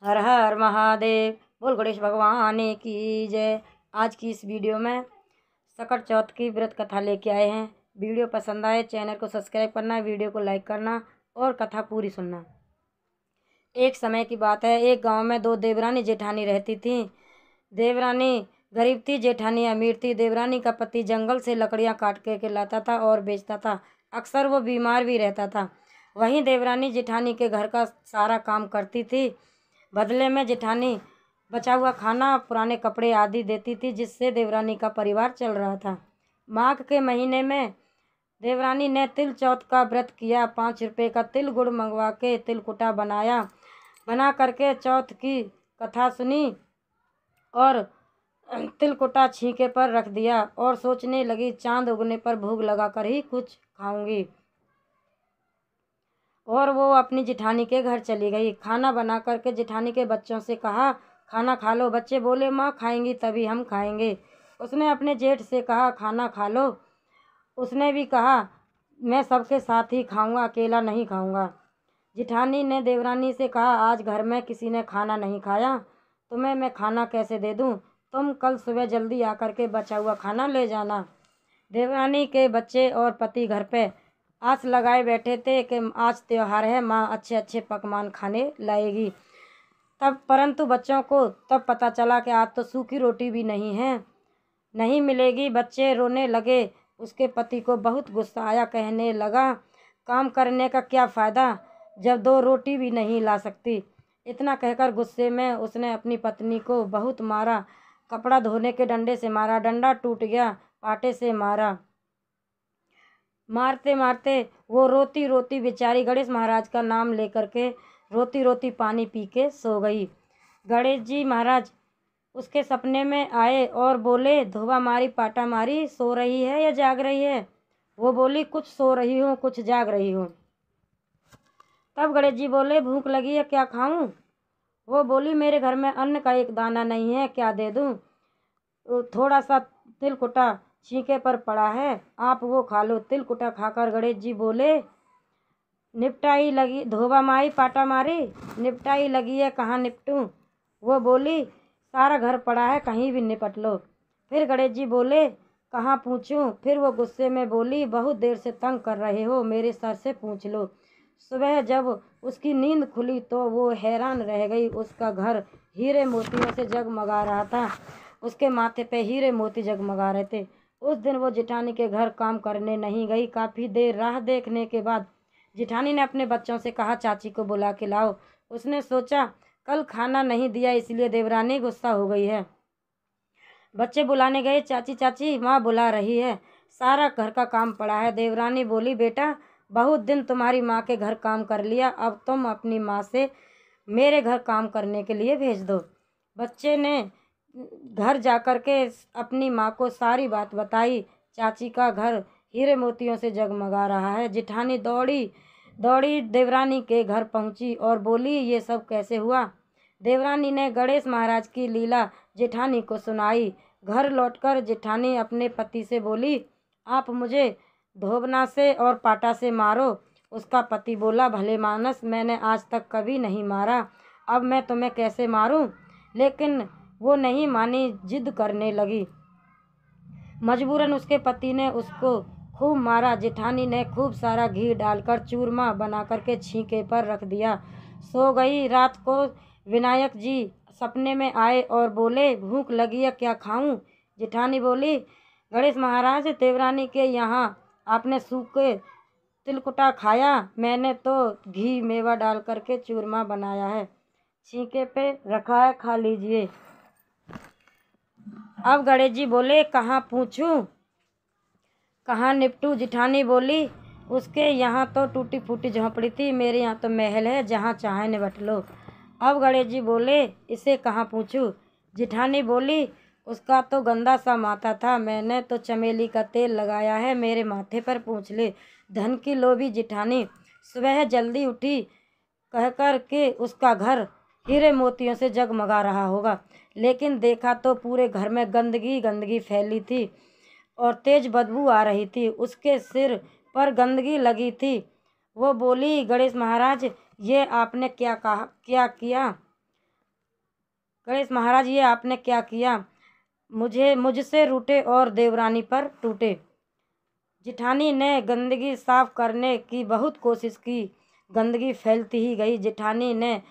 हर हर महादेव। बोल गणेश भगवान की जय। आज की इस वीडियो में सकट चौथ की व्रत कथा लेके आए हैं। वीडियो पसंद आए चैनल को सब्सक्राइब करना, वीडियो को लाइक करना और कथा पूरी सुनना। एक समय की बात है, एक गांव में दो देवरानी जेठानी रहती थीं। देवरानी गरीब थी, जेठानी अमीर थी। देवरानी का पति जंगल से लकड़ियां काट के लाता था और बेचता था। अक्सर वो बीमार भी रहता था। वहीं देवरानी जेठानी के घर का सारा काम करती थी। बदले में जेठानी बचा हुआ खाना, पुराने कपड़े आदि देती थी, जिससे देवरानी का परिवार चल रहा था। माघ के महीने में देवरानी ने तिल चौथ का व्रत किया। 5 रुपये का तिल गुड़ मंगवा के तिलकुटा बना करके चौथ की कथा सुनी और तिलकुटा छींके पर रख दिया और सोचने लगी, चांद उगने पर भोग लगा कर ही कुछ खाऊंगी। और वो अपनी जेठानी के घर चली गई। खाना बना करके जेठानी के बच्चों से कहा, खाना खा लो। बच्चे बोले, माँ खाएंगी तभी हम खाएंगे। उसने अपने जेठ से कहा, खाना खा लो। उसने भी कहा, मैं सबके साथ ही खाऊंगा, अकेला नहीं खाऊंगा। जेठानी ने देवरानी से कहा, आज घर में किसी ने खाना नहीं खाया, तुम्हें मैं खाना कैसे दे दूं? तुम कल सुबह जल्दी आकर के बचा हुआ खाना ले जाना। देवरानी के बच्चे और पति घर पे आस लगाए बैठे थे कि आज त्योहार है, माँ अच्छे अच्छे पकवान खाने लाएगी। परंतु बच्चों को तब पता चला कि आज तो सूखी रोटी भी नहीं मिलेगी। बच्चे रोने लगे। उसके पति को बहुत गुस्सा आया, कहने लगा, काम करने का क्या फ़ायदा जब 2 रोटी भी नहीं ला सकती। इतना कहकर गुस्से में उसने अपनी पत्नी को बहुत मारा। कपड़ा धोने के डंडे से मारा, डंडा टूट गया, पाटे से मारा। मारते मारते वो रोती रोती बेचारी गणेश महाराज का नाम लेकर के रोती रोती पानी पी के सो गई। गणेश जी महाराज उसके सपने में आए और बोले, धोबा मारी पाटा मारी, सो रही है या जाग रही है? वो बोली, कुछ सो रही हूँ, कुछ जाग रही हूँ। तब गणेश जी बोले, भूख लगी है, क्या खाऊं? वो बोली, मेरे घर में अन्न का एक दाना नहीं है, क्या दे दूं? थोड़ा सा तिलकुटा छींके पर पड़ा है, आप वो खा लो। तिलकुटा खाकर गणेश जी बोले, निपटाई लगी, धोबा माई पाटा मारी, निपटाई लगी है, कहाँ निपटूं? वो बोली, सारा घर पड़ा है, कहीं भी निपट लो। फिर गणेश जी बोले, कहाँ पूछूं? फिर वो गुस्से में बोली, बहुत देर से तंग कर रहे हो, मेरे सर से पूछ लो। सुबह जब उसकी नींद खुली तो वो हैरान रह गई। उसका घर हीरे मोतियों से जगमगा रहा था। उसके माथे पे हीरे मोती जगमगा रहे थे। उस दिन वो जेठानी के घर काम करने नहीं गई। काफ़ी देर राह देखने के बाद जेठानी ने अपने बच्चों से कहा, चाची को बुला के लाओ। उसने सोचा, कल खाना नहीं दिया इसलिए देवरानी गुस्सा हो गई है। बच्चे बुलाने गए, चाची चाची माँ बुला रही है, सारा घर का काम पड़ा है। देवरानी बोली, बेटा बहुत दिन तुम्हारी माँ के घर काम कर लिया, अब तुम अपनी माँ से मेरे घर काम करने के लिए भेज दो। बच्चे ने घर जाकर के अपनी माँ को सारी बात बताई। चाची का घर हीरे मोतियों से जगमगा रहा है। जेठानी दौड़ी दौड़ी देवरानी के घर पहुंची और बोली, ये सब कैसे हुआ? देवरानी ने गणेश महाराज की लीला जेठानी को सुनाई। घर लौटकर जेठानी अपने पति से बोली, आप मुझे धोबना से और पाटा से मारो। उसका पति बोला, भले मानस, मैंने आज तक कभी नहीं मारा, अब मैं तुम्हें कैसे मारूं? लेकिन वो नहीं मानी, जिद करने लगी। मजबूरन उसके पति ने उसको खूब मारा। जेठानी ने खूब सारा घी डालकर चूरमा बना करके छींके पर रख दिया। सो गई। रात को विनायक जी सपने में आए और बोले, भूख लगी है, क्या खाऊं? जेठानी बोली, गणेश महाराज, देवरानी के यहाँ आपने सूखे तिलकुटा खाया, मैंने तो घी मेवा डाल करके चूरमा बनाया है, छींके पे रखा है, खा लीजिए। अब गणेश जी बोले, कहाँ पूछूं, कहाँ निपटूं? जेठानी बोली, उसके यहाँ तो टूटी फूटी झोंपड़ी थी, मेरे यहाँ तो महल है, जहाँ चाहे निपट लो। अब गणेश जी बोले, इसे कहाँ पूछूं? जेठानी बोली, उसका तो गंदा सा माथा था, मैंने तो चमेली का तेल लगाया है, मेरे माथे पर पूछ ले। धन की लोभी जेठानी सुबह जल्दी उठी, कहकर के उसका घर हीरे मोतियों से जगमगा रहा होगा, लेकिन देखा तो पूरे घर में गंदगी गंदगी फैली थी और तेज बदबू आ रही थी। उसके सिर पर गंदगी लगी थी। वो बोली, गणेश महाराज, ये आपने क्या किया? गणेश महाराज, ये आपने क्या किया? मुझसे रूठे और देवरानी पर टूटे। जिठानी ने गंदगी साफ करने की बहुत कोशिश की, गंदगी फैलती ही गई। जिठानी ने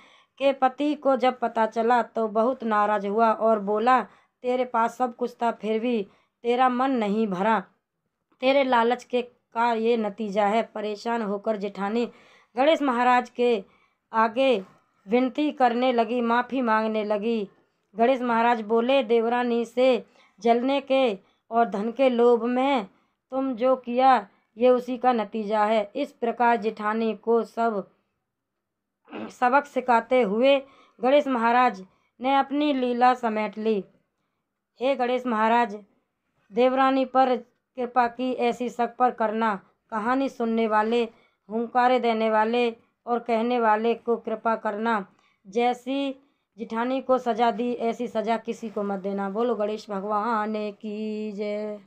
के पति को जब पता चला तो बहुत नाराज हुआ और बोला, तेरे पास सब कुछ था फिर भी तेरा मन नहीं भरा, तेरे लालच के का ये नतीजा है। परेशान होकर जेठानी गणेश महाराज के आगे विनती करने लगी, माफ़ी मांगने लगी। गणेश महाराज बोले, देवरानी से जलने के और धन के लोभ में तुम जो किया ये उसी का नतीजा है। इस प्रकार जेठानी को सबक सिखाते हुए गणेश महाराज ने अपनी लीला समेट ली। हे गणेश महाराज, देवरानी पर कृपा की ऐसी शक पर करना। कहानी सुनने वाले, हुंकारे देने वाले और कहने वाले को कृपा करना। जैसी जिठानी को सजा दी ऐसी सजा किसी को मत देना। बोलो गणेश भगवान की जय।